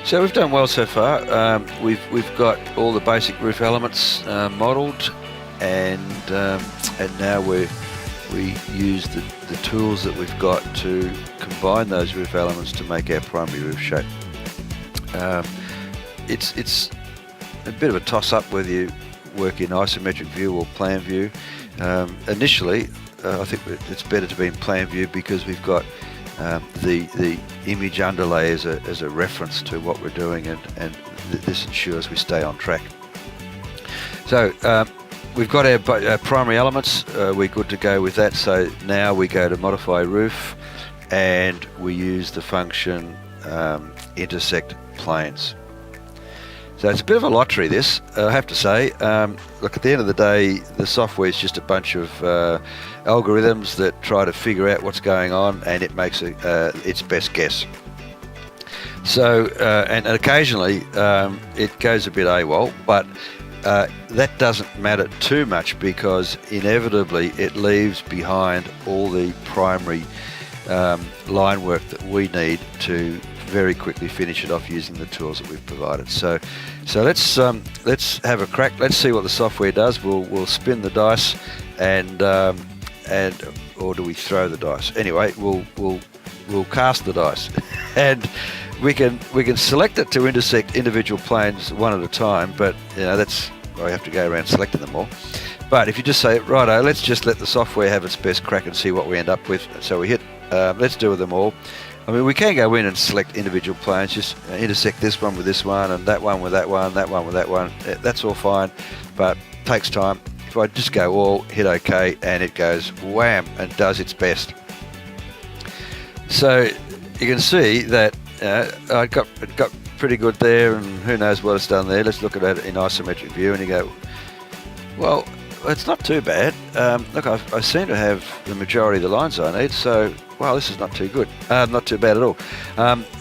So we've done well so far. We've got all the basic roof elements modelled, and now we use the tools that we've got to combine those roof elements to make our primary roof shape. It's a bit of a toss-up whether you work in isometric view or plan view. Initially, I think it's better to be in plan view because we've got the image underlay as a reference to what we're doing, and this ensures we stay on track. So we've got our primary elements, we're good to go with that. So now we go to modify roof, and we use the function intersect planes. So it's a bit of a lottery, this, I have to say. Look, at the end of the day, the software is just a bunch of algorithms that try to figure out what's going on, and it makes its best guess. So, and occasionally it goes a bit AWOL, but that doesn't matter too much because inevitably it leaves behind all the primary line work that we need to very quickly finish it off using the tools that we've provided. So let's have a crack. Let's see what the software does. We'll spin the dice, and or do we throw the dice? Anyway, we'll cast the dice, and we can select it to intersect individual planes one at a time. But that's I have to go around selecting them all. But if you just say, righto, let's just let the software have its best crack and see what we end up with. So we hit let's do them all. I mean, we can go in and select individual planes, just intersect this one with this one, and that one with that one, that one with that one. That's all fine, but it takes time. If I just go all, hit OK, and it goes wham and does its best. So you can see that it got pretty good there, and who knows what it's done there. Let's look at it in isometric view, and you go, well, it's not too bad. Look, I seem to have the majority of the lines I need, so well, this is not too good. Not too bad at all.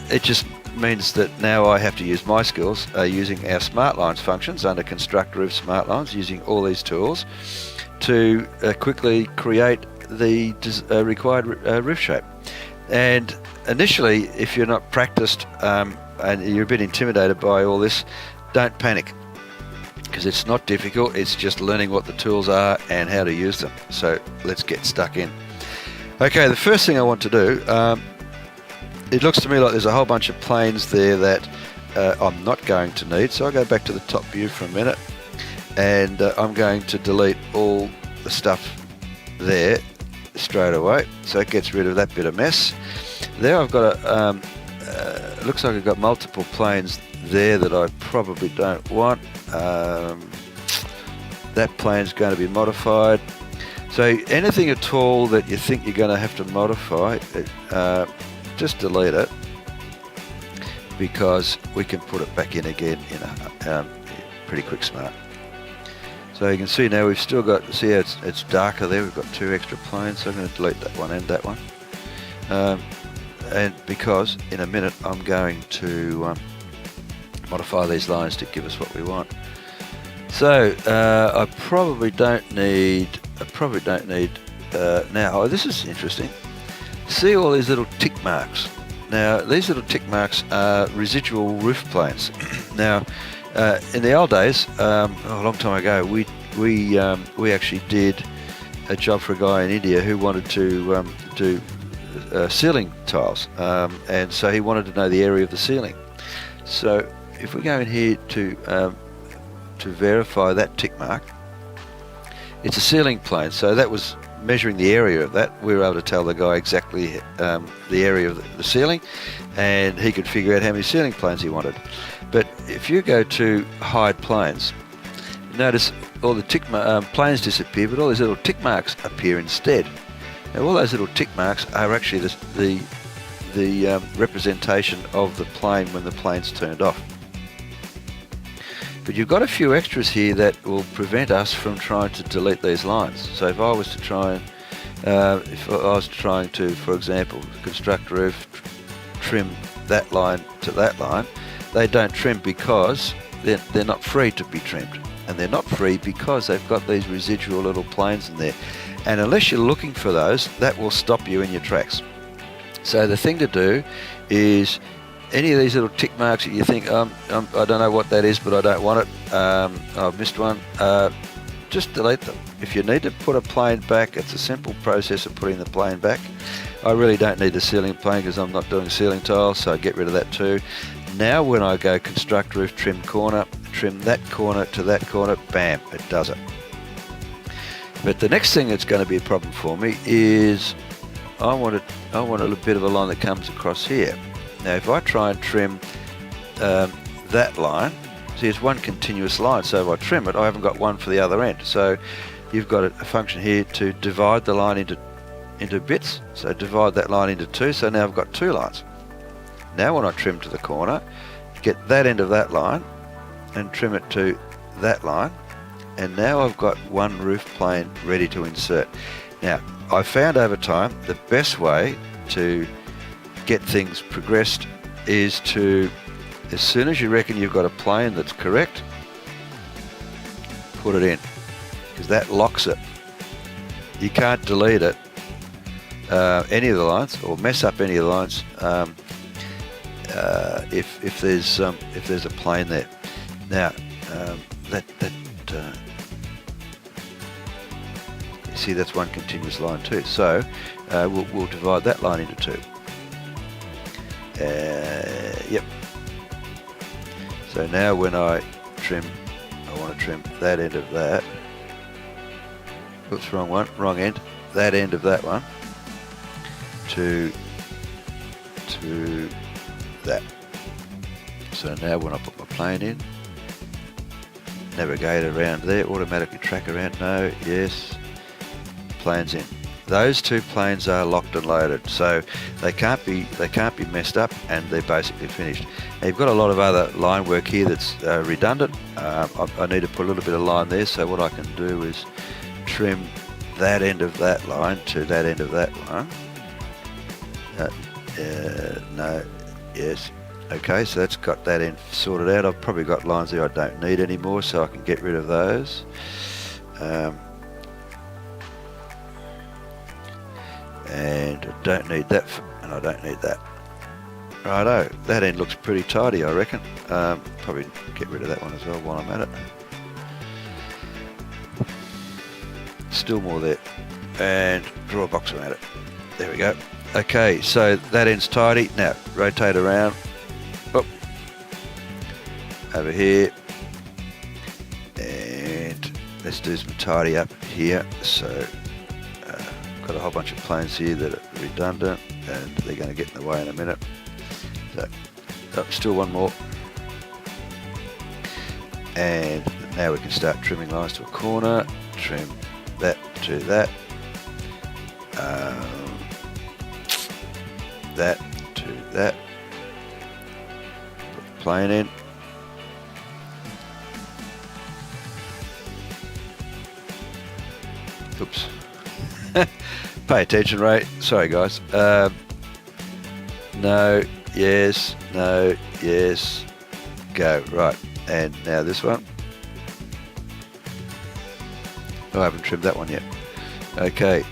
It just means that now I have to use my skills using our smart lines functions under construct roof smart lines, using all these tools to quickly create the required roof shape. And initially, if you're not practiced and you're a bit intimidated by all this, don't panic, because it's not difficult. It's just learning what the tools are and how to use them. So let's get stuck in. Okay, the first thing I want to do, it looks to me like there's a whole bunch of planes there that I'm not going to need. So I'll go back to the top view for a minute, and I'm going to delete all the stuff there straight away. So it gets rid of that bit of mess. There I've got it looks like I've got multiple planes there that I probably don't want. That plane's going to be modified. So anything at all that you think you're going to have to modify, just delete it, because we can put it back in again in a pretty quick smart. So you can see now we've still got, see how it's darker there, we've got two extra planes, so I'm going to delete that one and that one. And because in a minute I'm going to modify these lines to give us what we want. So I probably don't need now, oh, this is interesting. See all these little tick marks. Now these little tick marks are residual roof planes. Now in the old days, a long time ago, we actually did a job for a guy in India who wanted to do ceiling tiles, and so he wanted to know the area of the ceiling. So if we go in here to verify that tick mark, it's a ceiling plane, so that was measuring the area of that. We were able to tell the guy exactly the area of the ceiling, and he could figure out how many ceiling planes he wanted. But if you go to hide planes, notice all the planes disappear, but all these little tick marks appear instead. Now all those little tick marks are actually the representation of the plane when the plane's turned off. But you've got a few extras here that will prevent us from trying to delete these lines. So if I was to try and, trying to, for example, construct roof, trim that line to that line, they don't trim because they're not free to be trimmed. And they're not free because they've got these residual little planes in there. And unless you're looking for those, that will stop you in your tracks. So the thing to do is any of these little tick marks that you think, I don't know what that is, but I don't want it, I've missed one, just delete them. If you need to put a plane back, it's a simple process of putting the plane back. I really don't need the ceiling plane because I'm not doing ceiling tiles, so I get rid of that too. Now when I go construct roof, trim corner, trim that corner to that corner, bam, it does it. But the next thing that's going to be a problem for me is I want a little bit of a line that comes across here. Now if I try and trim that line, see it's one continuous line, so if I trim it I haven't got one for the other end. So you've got a function here to divide the line into bits, so divide that line into two, so now I've got two lines. Now when I trim to the corner, get that end of that line and trim it to that line, and now I've got one roof plane ready to insert. Now I found over time the best way to get things progressed is to, as soon as you reckon you've got a plane that's correct, put it in, because that locks it. You can't delete it, any of the lines, or mess up any of the lines if there's a plane there. Now you see that's one continuous line too. So we'll divide that line into two. Yep. So now when I trim, I want to trim that end of that. Oops, wrong one, wrong end. That end of that one to that. So now when I put my plane in, navigate around there, automatically track around, no, yes, plane's in. Those two planes are locked and loaded, so they can't be messed up, and they're basically finished. Now you've got a lot of other line work here that's redundant. I need to put a little bit of line there, so what I can do is trim that end of that line to that end of that line. No, yes, okay, so that's got that end sorted out. I've probably got lines there I don't need anymore, so I can get rid of those. And I don't need that, and I don't need that. Righto, that end looks pretty tidy, I reckon. Probably get rid of that one as well while I'm at it. Still more there, and draw a box around it. There we go. Okay, so that end's tidy. Now rotate around, up over here, and let's do some tidy up here. So got a whole bunch of planes here that are redundant, and they're going to get in the way in a minute. So still one more, and now we can start trimming lines to a corner. Trim that to that, that to that, put the plane in, oops, pay attention, Ray, sorry guys, no, yes, no, yes, go, right, and now this one. I haven't trimmed that one yet. Okay,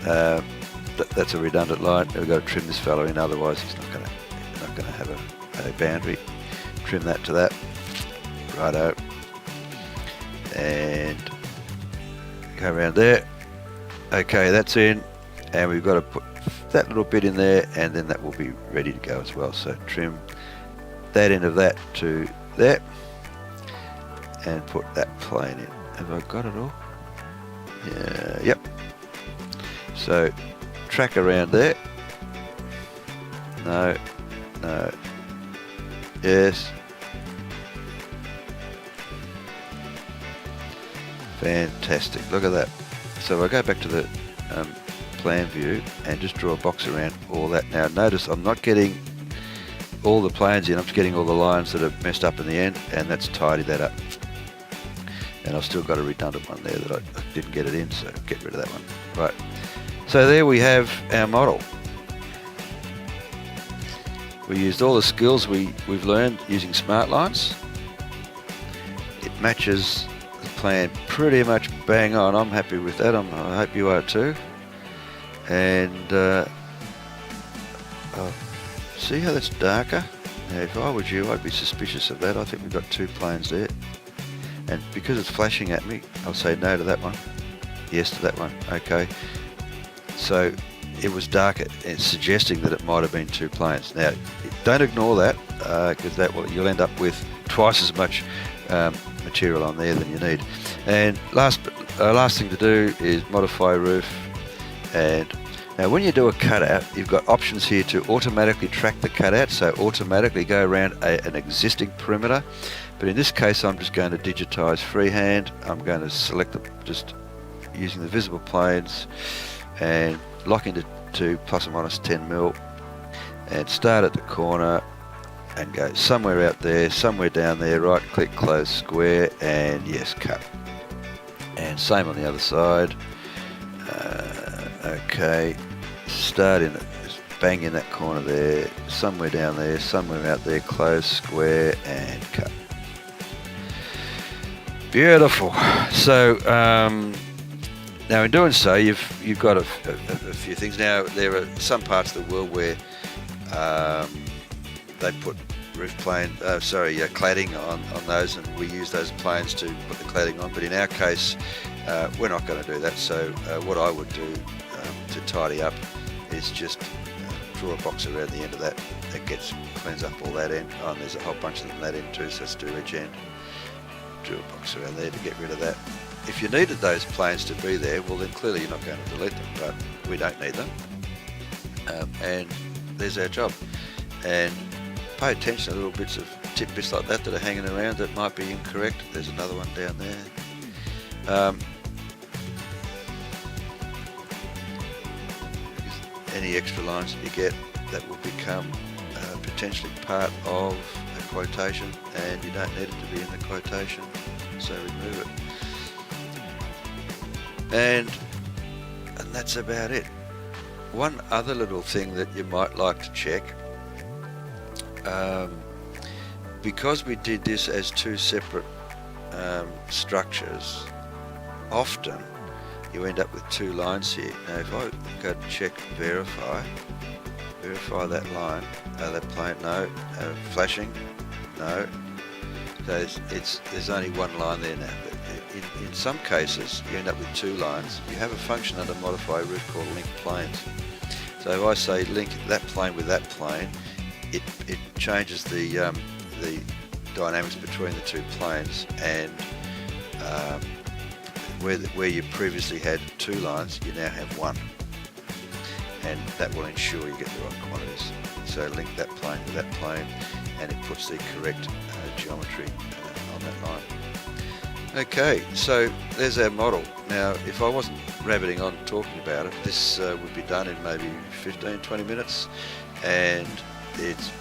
that's a redundant line. We've got to trim this fellow in, otherwise he's not going to have a boundary. Trim that to that. Righto, and go around there. Okay, that's in, and we've got to put that little bit in there, and then that will be ready to go as well. So trim that end of that to there, and put that plane in. Have I got it all? Yep. So track around there. No, no, yes. Fantastic. Look at that. So if I go back to the plan view and just draw a box around all that. Now notice I'm not getting all the planes in, I'm just getting all the lines that are messed up in the end, and that's tidied that up. And I've still got a redundant one there that I didn't get it in, so get rid of that one. Right, so there we have our model. We used all the skills we've learned using smart lines. It matches the plan pretty much bang on. I'm happy with that. I hope you are too. And see how that's darker? Now if I was you, I'd be suspicious of that. I think we've got 2 planes there. And because it's flashing at me, I'll say no to that one, yes to that one. Okay, so it was dark, it's suggesting that it might have been 2 planes. Now don't ignore that, because you'll end up with twice as much material on there than you need. And last thing to do is modify roof. And now when you do a cutout, you've got options here to automatically track the cutout, so automatically go around an existing perimeter. But in this case, I'm just going to digitize freehand. I'm going to select just using the visible planes and lock into plus or minus 10 mil, and start at the corner and go somewhere out there, somewhere down there, right click, close square, and yes, cut. And same on the other side. Okay, start in it, just bang in that corner there, somewhere down there, somewhere out there, close square, and cut. Beautiful. So now in doing so, you've got a few things. Now there are some parts of the world where they put cladding on those, and we use those planes to put the cladding on. But in our case, we're not going to do that. So what I would do to tidy up is just draw a box around the end of that. That cleans up all that end. Oh, and there's a whole bunch of them that end too, so let's do edge end. Draw a box around there to get rid of that. If you needed those planes to be there, well then clearly you're not going to delete them, but we don't need them. And there's our job. And pay attention to little bits of tidbits like that are hanging around that might be incorrect. There's another one down there. Any extra lines that you get, that will become potentially part of a quotation, and you don't need it to be in the quotation, so remove it. And that's about it. One other little thing that you might like to check, because we did this as 2 separate structures, often you end up with 2 lines here. Now if I go to check verify that line, that plane, no, flashing, no. So there's only 1 line there now. But in some cases you end up with 2 lines. You have a function under modify roof called link planes. So if I say link that plane with that plane, it changes the dynamics between the 2 planes, and where you previously had 2 lines, you now have 1, and that will ensure you get the right quantities. So link that plane with that plane, and it puts the correct geometry on that line. Okay, so there's our model. Now if I wasn't rabbiting on talking about it, this would be done in maybe 15-20 minutes, and it's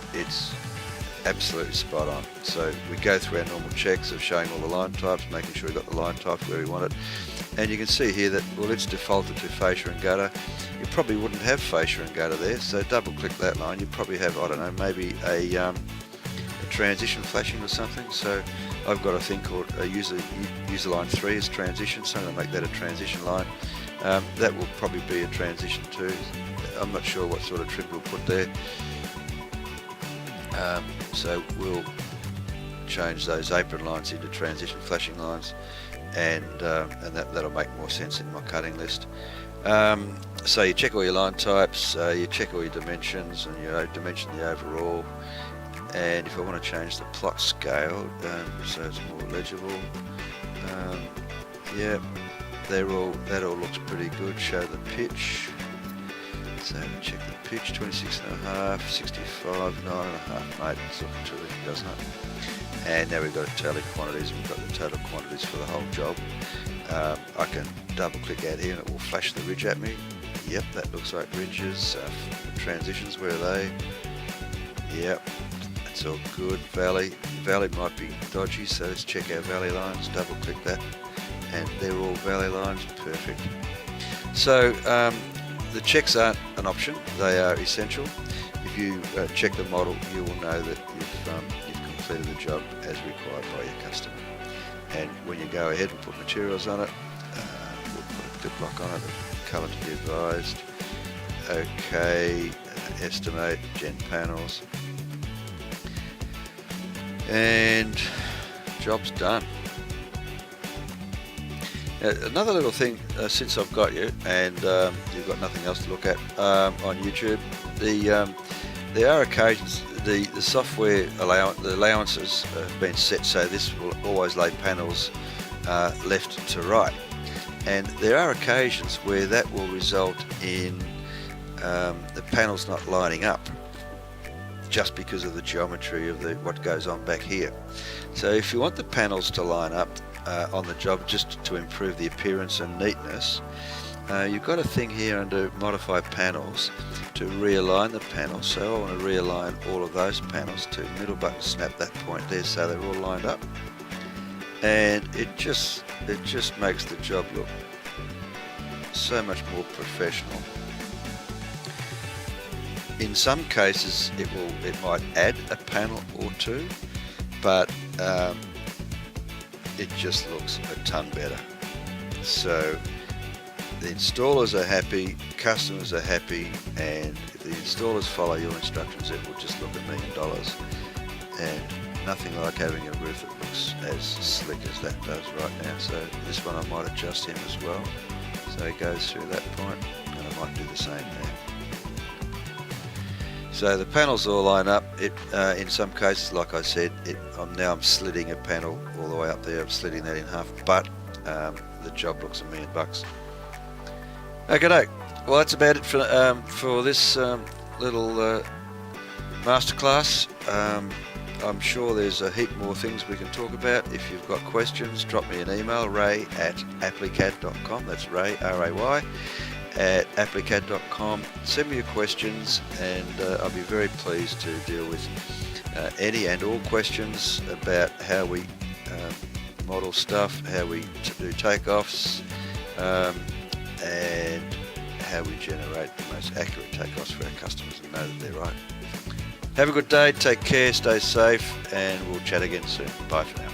absolutely spot on. So we go through our normal checks of showing all the line types, making sure we've got the line types where we want it, and you can see here that, well, it's defaulted to fascia and gutter. You probably wouldn't have fascia and gutter there, so double click that line. You probably have, I don't know, maybe a transition flashing or something. So I've got a thing called user line 3 is transition, so I'm going to make that a transition line. That will probably be a transition too. I'm not sure what sort of trim we'll put there. So we'll change those apron lines into transition flashing lines, and that'll make more sense in my cutting list. So you check all your line types, you check all your dimensions, and you dimension the overall. And if I want to change the plot scale so it's more legible, yeah, that all looks pretty good. Show the pitch. So check the pitch, 26.5, 65, 9.5, mate, it's looking terrific, doesn't it? And now we've got total quantities, we've got the total quantities for the whole job. I can double click out here and it will flash the ridge at me. Yep, that looks like ridges. Transitions, where are they? Yep, that's all good. Valley might be dodgy, so let's check our valley lines, double click that, and they're all valley lines, perfect. So the checks aren't an option, they are essential. If you check the model, you will know that you've completed the job as required by your customer. And when you go ahead and put materials on it, we'll put a clip lock on it, colour to be advised. Okay, estimate, gen panels. and job's done. Another little thing, since I've got you and you've got nothing else to look at on YouTube, there are occasions the software allowances have been set so this will always lay panels left to right, and there are occasions where that will result in the panels not lining up just because of the geometry of what goes on back here. So if you want the panels to line up on the job just to improve the appearance and neatness, you've got a thing here under modify panels to realign the panels. So I want to realign all of those panels to middle button, snap that point there so they're all lined up, and it just makes the job look so much more professional. In some cases it might add a panel or two, but it just looks a ton better. So the installers are happy, customers are happy, and if the installers follow your instructions, it will just look $1 million. And nothing like having a roof that looks as slick as that does right now. So this one I might adjust him as well, so he goes through that point, and I might do the same there. So the panels all line up. In some cases, like I said, I'm slitting a panel all the way up there. I'm slitting that in half, but the job looks $1 million. Okay, well that's about it for this little masterclass. I'm sure there's a heap more things we can talk about. If you've got questions, drop me an email, ray@applicad.com. That's Ray, R-A-Y, at applicad.com. Send me your questions, and I'll be very pleased to deal with any and all questions about how we model stuff, how we do takeoffs, and how we generate the most accurate takeoffs for our customers and know that they're right. Have a good day, take care, stay safe, and we'll chat again soon. Bye for now.